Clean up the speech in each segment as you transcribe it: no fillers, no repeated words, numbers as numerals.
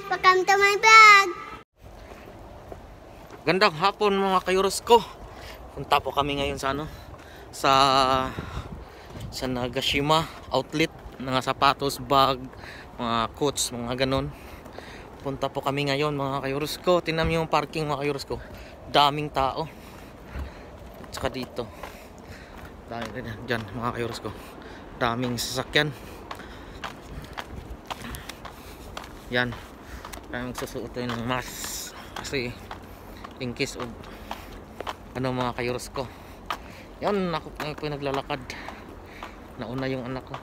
Welcome to my vlog! Gandang hapon mga kayuros ko. Punta po kami ngayon sa sa Nagashima outlet, mga sapatos, bag, mga coats, mga ganon. Punta po kami ngayon mga kayuros ko. Tingnan niyo yung parking mga kayuros ko. Daming tao. Tsaka dito. Diyan mga kayuros ko. Daming sasakyan. Yan. Ang susuot tayo ng mask kasi in case of mga kayuros ko. Yan, ako po naglalakad. Nauna yung anak ko.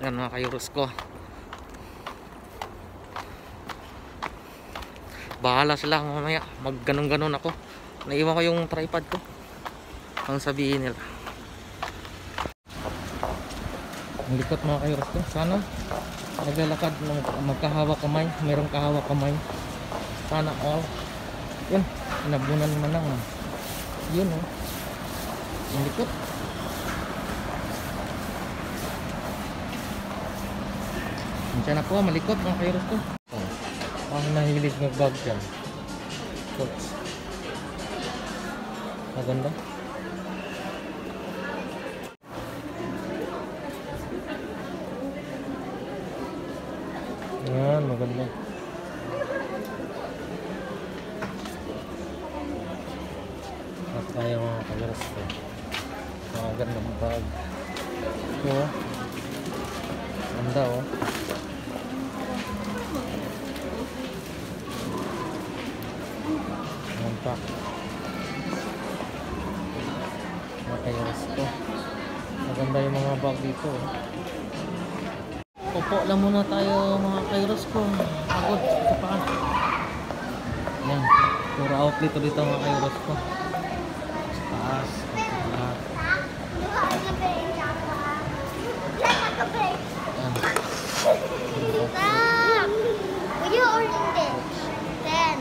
Yan mga kayuros ko. Bahala sila mamaya. Mag ganon ako. Naiwan ko yung tripod ko. Ang sabihin nila. Ang likot mga kayuros ko. Sana naglalakad ng magkahawak kamay. Mayroong kahawak kamay. Sana all. Yun. Inabunan naman lang. Yun oh. Ang likot. Minsan ako malikot mga kayuros ko. Ang nahilig mag-bag dyan. Coach. Maganda. Yan, maganda. At tayo mga kayuros ko. Mga gandang bag. Ito oh. Ganda oh. Montak. Mga kayuros ko. Maganda yung mga bag dito oh. Upo lang muna tayo mga kayuros ko. Pagod sa paan. Yan. Puro outlet dito mga kayuros ko. Sa taas. Lahat. Yan. Will you order this? 10.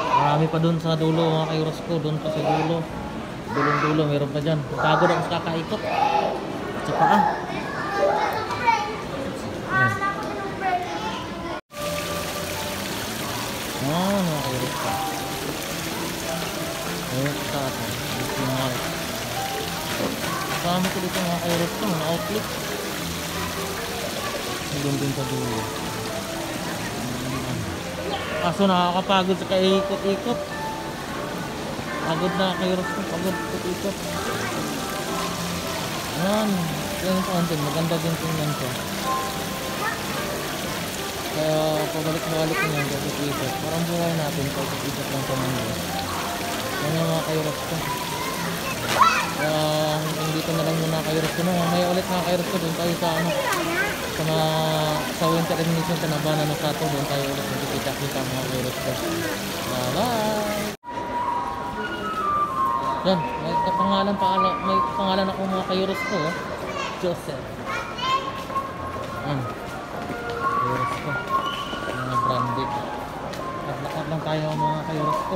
Marami pa dun sa dulo mga kayuros ko. Dun pa sa dulo. Dulong-dulo meron pa dyan. Pagod ako sa kakaikot. Sa paa. Mga kayuros ko. Ayun sa atin. Kasama ko dito mga kayuros ko. Mga outlet. Doon din sa dulo. Kaso nakakapagod sa kaikot-ikot. Pagod na kayuros ko. Pagod ikot-ikot. Yan. Yan yung fountain. Maganda din tingnan siya. Kaya pabalik-balik na yan. Ikot-ikot. Parang buhay natin. Ikot-ikot lang sa mundo. Yan yung mga kayuros ko. Kaya hindi ko na lang muna kayuros ko. May ulit mga kayuros ko. Doon tayo sa sa winter admission sa Nabana ng Sato. Doon tayo ulit magkikita-kita mga kayuros ko. Bye-bye! Yan, may pangalan ako mga kayuros ko oh. Joseph. Yan. Kayuros ko. Mga branded. Lakad lang tayo mga kayuros ko.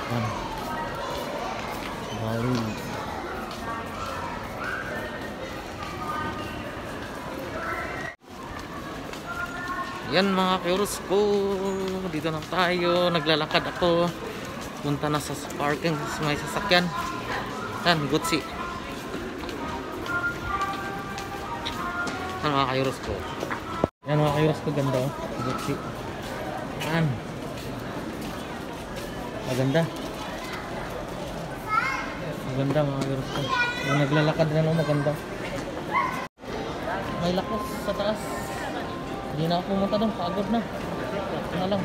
Yan. Bali. Yan mga kayuros ko. Dito na tayo. Naglalakad ako. Punta na sa parking. May sasakyan. Yan, Gutsi. Yan mga kayuros ko. Yan mga kayuros ko. Ganda oh. Gutsi. Yan. Maganda. Maganda mga kayuros ko. Yung naglalakad na no, maganda. May lakos sa taas. Hindi na ako pumunta doon, pagod na. Ito na lang.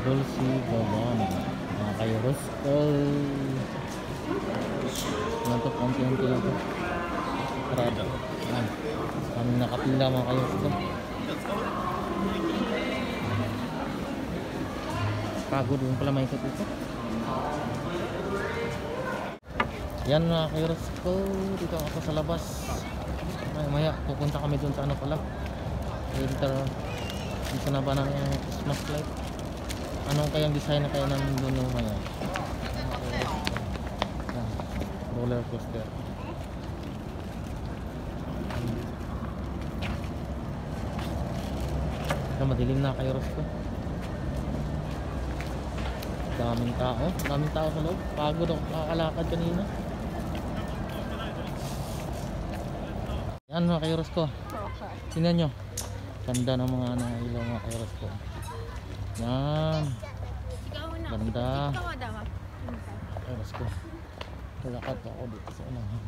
Dolce Gabbana. Mga kayuros ko. Yan to, konti-unti lang to. Prada. Yan. Kami nakapila mga kayuros ko. Pagod yung pala may ikot-ikot. Yan mga kayuros ko, dito ako sa labas. Mamaya pupunta kami dun sa ano pala, winter, dito na ba ng Christmas light. Anong kayang design na kaya nandun mamaya? Roller coaster. Madilim na kay Rosco. Daming tao sa loob. Pagod ako kakalakad kanina. Yan mga kay Rosco. Tingnan nyo, ganda ng mga ilaw mga kay Rosco. Yan, ganda kay Rosco. Kalakad ako dito sa unahan.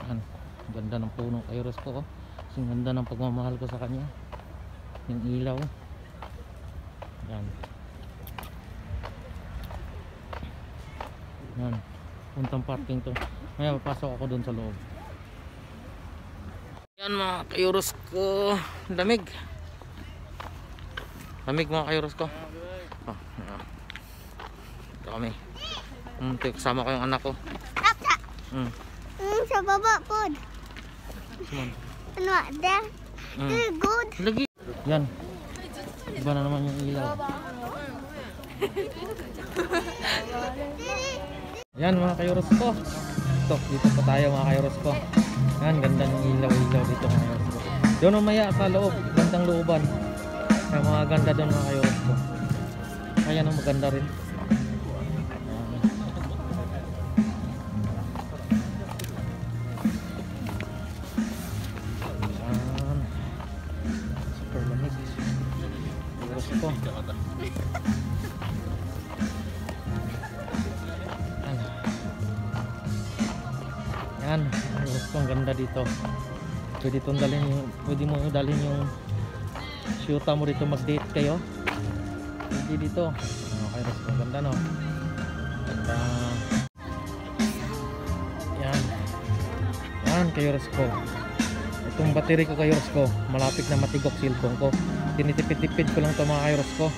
Yan, ganda ng puno kay Rosco. Ang ganda ng pagmamahal ko sa kanya, yung ilaw. Yan, yan, puntang parking to. Ngayon papasok ako dun sa loob. Yan mga kayuros ko, lamig mga kayuros ko. Oh, yan. Ito kami. Kasama ko yung anak ko. Sa baba po. Ano ada? Good. Lagi. Yan. Iba na naman yung ilaw. Yan mga kayuros ko. Ito, dito pa tayo mga kayuros ko. Yan, ganda ng ilaw dito mga kayuros ko. Doon umaya sa loob, gandang looban. Kaya mga ganda doon mga kayuros ko. Kaya nang maganda rin. Yan, ang ganda dito. Pwede mo dalhin yung shoota mo dito, mag-date kayo. Pwede dito. Okay, ang ganda no. Ganda. Yan kayo Rosco. Itong battery ko kayo Rosco, malapit na matigok cellphone ko. Tinitipid-tipid ko lang ito mga kayo Rosco.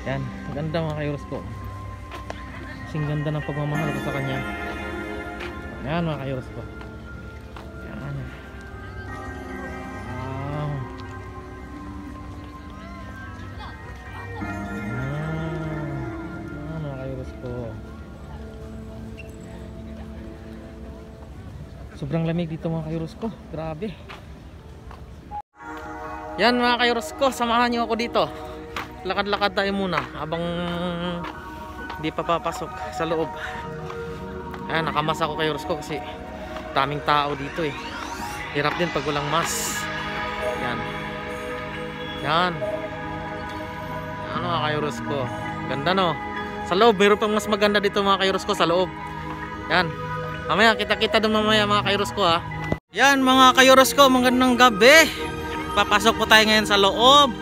Yan, ganda mga kayo Rosco. Kasing ganda ng pagmamahal ko sa kanya. Yan mga kayuros ko. Yan. Wow. Yan mga kayuros ko. Sobrang lamig dito mga kayuros ko. Grabe. Yan mga kayuros ko, samahan nyo ako dito. Lakad-lakad tayo muna habang hindi pa papasok sa loob. Ayan, nakamasa ako kay Rosco kasi daming tao dito eh. Hirap din pag walang mask. Yan. Yan. Ano mga kay Rosco. Ganda no. Sa loob, mayroon pang mas maganda dito mga kay Rosco sa loob. Yan. Mamaya, kita-kita doon mamaya mga kay Rosco ha. Yan mga kay Rosco, magandang gabi. Papasok po tayo ngayon sa loob.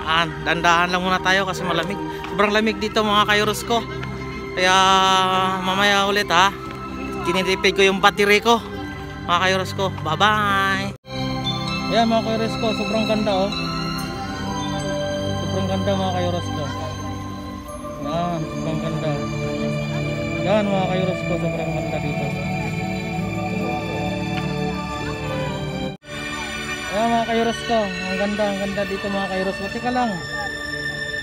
Yan, dandahan lang muna tayo kasi malamig. Sobrang lamig dito mga kay Rosco. Kaya mamaya ulit ha. Tinitipid ko yung battery ko mga kayuros ko. Bye bye. Ayan mga kayuros ko, sobrang ganda oh. Sobrang ganda mga kayuros ko. Yan, sobrang ganda. Yan mga kayuros ko, sobrang ganda dito. Ayan mga kayuros ko, ang ganda dito mga kayuros ko. Teka lang.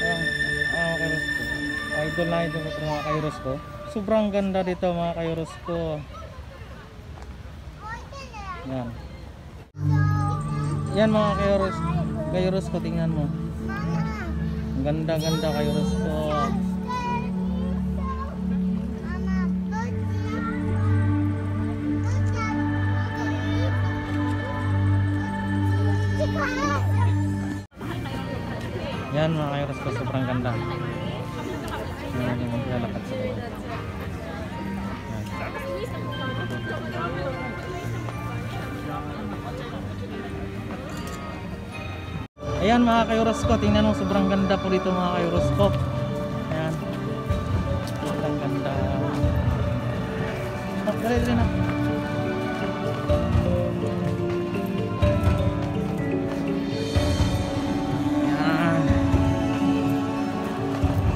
Ayan, mga kayuros ko. Idol na idol ko mga kayuros ko. Sobrang ganda dito mga kayuros ko. Yan. Yan mga kayuros ko, tingnan mo. Ang ganda kayuros ko. Yan mga kayuros ko, sobrang ganda. Yan yung maglalakad sa bawah. Ayan mga kayuros ko, tingnan mo, sobrang ganda po dito mga kayuros ko. Ayan, sobrang ganda. Dali na.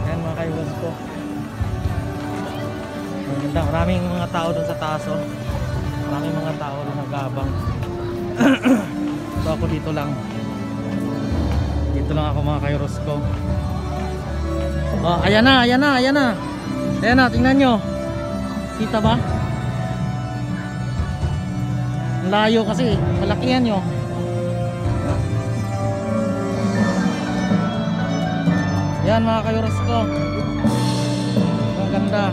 Ayan mga kayuros ko, ang ganda. Maraming mga tao doon sa taas, oh. Maraming mga tao doon nag-aabang. So ako dito lang. Dito lang ako mga kairos ko. Oh, ayan na, ayan na, ayan na. Ayan na, tingnan nyo. Kita ba? Layo kasi, malakihan nyo. Yan mga kairos ko. Ang ganda.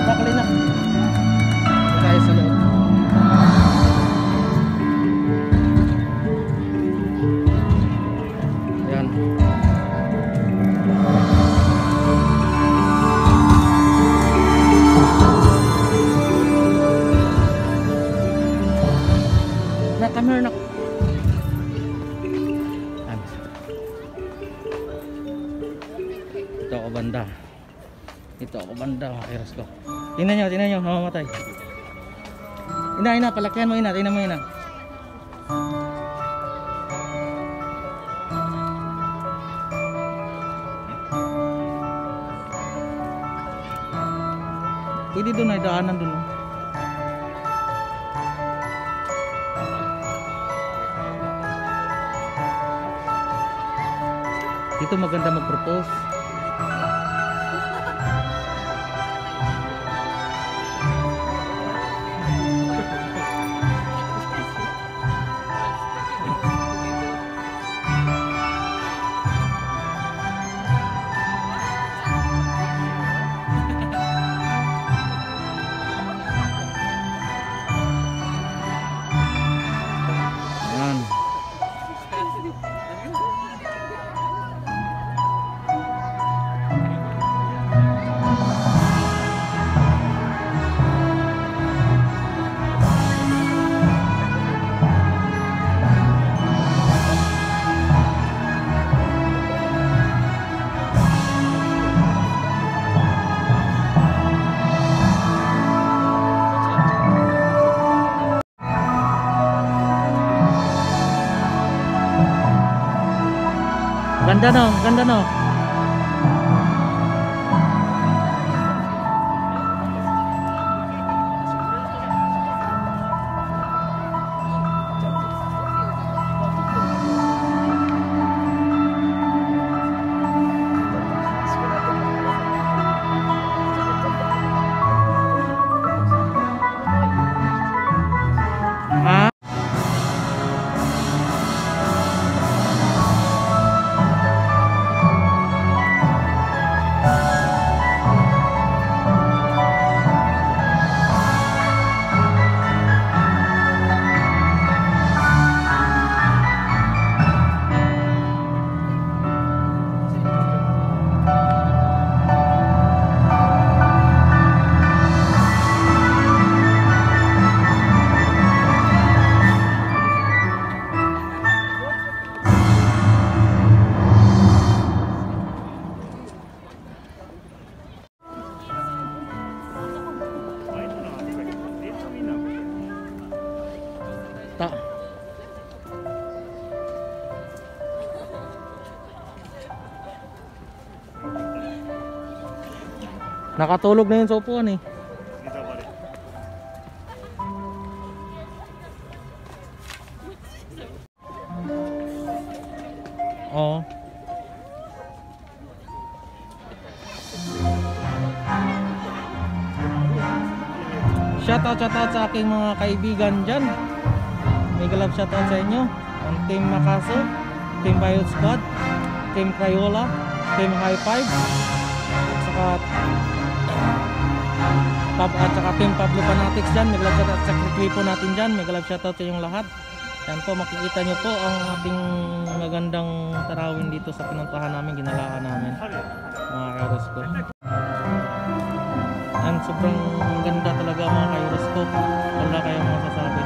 Bakli na. Tayo sa loob. Yan. Come here, nak. Ito ako banda. Ito ako banda, mga kairos ko. Tingnan nyo, mamamatay. Ina, palakihan mo, ina. Tingnan mo, ina. Pwede doon, ay daanan doon. Dito maganda mag-propose. Ganda no. Nakatulog na yun sa upuan eh. Oo. Shoutout sa aking mga kaibigan dyan. Mega love shoutout sa inyo. Ang Team Makaso, Team Bio Squad, Team Crayola, Team High Five, at saka Team Pablo Fanatics dyan. Mega love shoutout sa klipo natin dyan. Mega love shoutout sa inyong lahat. Yan po, makikita nyo po ang ating magandang tarawin dito sa pinuntahan namin, ginalaan namin mga kairos ko. Yan, sobrang ganda talaga mga kairos ko. Wala kayong masasabi.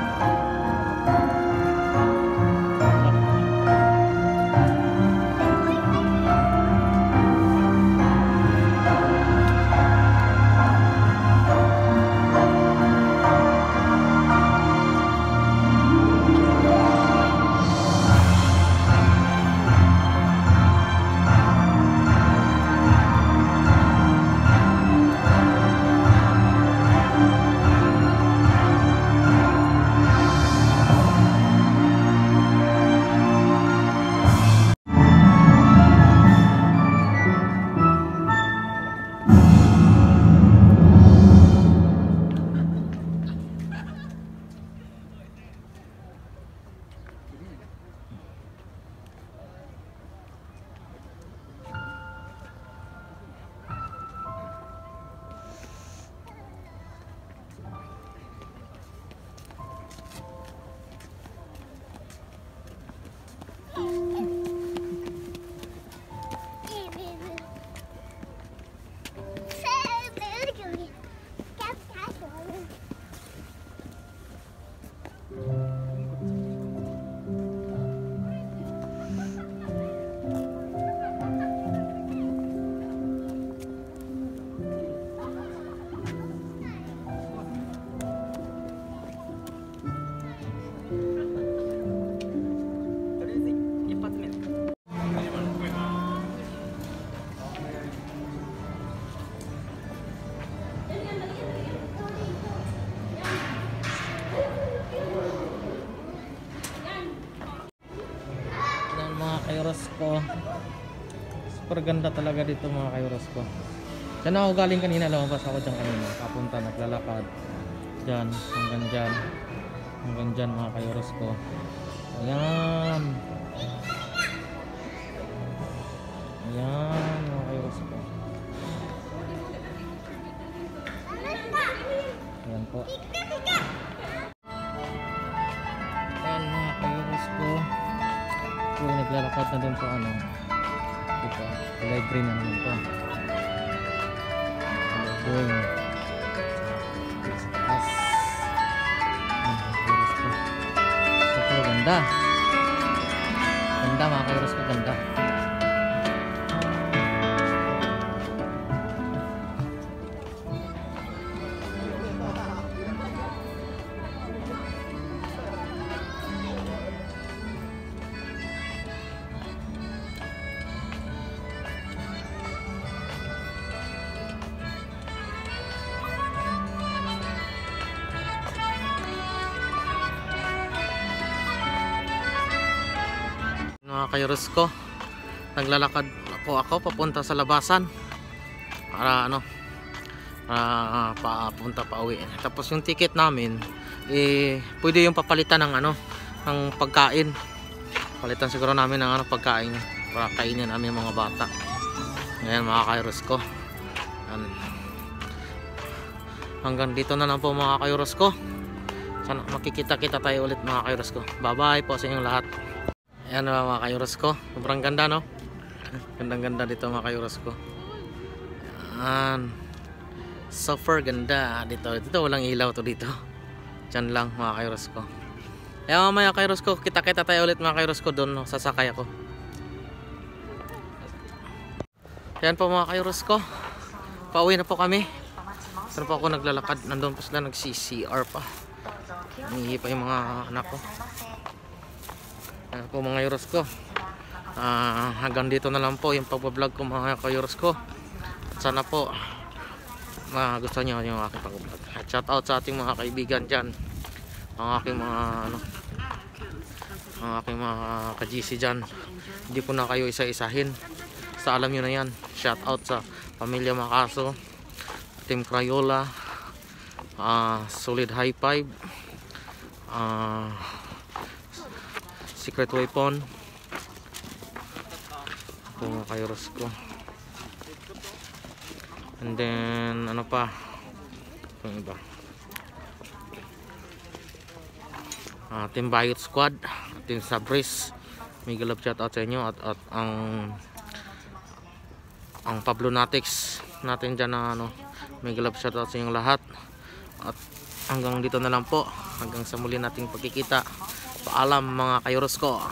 Rosco. Super ganda talaga dito mga kayo Rosco. Diyan ako galing kanina, lumabas ako dyan kanina. Papunta, naglalakad. Diyan, hanggang dyan. Hanggang dyan mga kayo Rosco. Ayan. Ayan mga kayo Rosco. Ayan po. Ayan mga kayo Rosco. Kung naglalakad na doon sa ano. Dito, library na naman ito. Doon. Sa taas. Super ganda. Ganda mga kairos ko, ganda. Mga kairos ko, naglalakad po ako papunta sa labasan para ano, papunta pa uwi. Tapos yung ticket namin pwede yung papalitan ng ano, ng pagkain. Palitan siguro namin ng ano, pagkain para kainin namin mga bata. Ngayon mga kairos ko, hanggang dito na lang po mga kairos ko. Sana makikita-kita tayo ulit mga kairos ko. Bye bye po sa inyong lahat. Ayan mga kayuros ko. Sobrang ganda no. Gandang ganda dito mga kayuros ko. Ayan. Super ganda dito. Dito walang ilaw to dito. Diyan lang mga kayuros ko. Ayan mamaya kayuros ko. Kita-kita tayo ulit mga kayuros ko. Doon sasakay ako. Ayan po mga kayuros ko. Pauwi na po kami. Saan po ako naglalakad. Nandun po sila nag-CCR pa. Nangihi pa yung mga anak ko. Po mga euros ko, hanggang dito na lang po yung pag-vlog ko mga euros ko. Sana po gusto nyo yung aking pag-vlog. Shout out sa ating mga kaibigan dyan, ang aking mga ano, ang aking mga ka-GC dyan. Hindi ko na kayo isa-isahin, sa alam nyo na yan. Shout out sa Pamilya Makaso, Team Crayola, Solid High Five, Secret Weapon, mga kairos ko. And then ano pa yung iba, Team Bayot Squad, Team Sabris. May galap shout out sa inyo at ang Pablo Natics natin dyan na ano, may galap shout out sa inyong lahat. At hanggang dito na lang po, hanggang sa muli nating pagkikita. Paalam mga kayuros ko.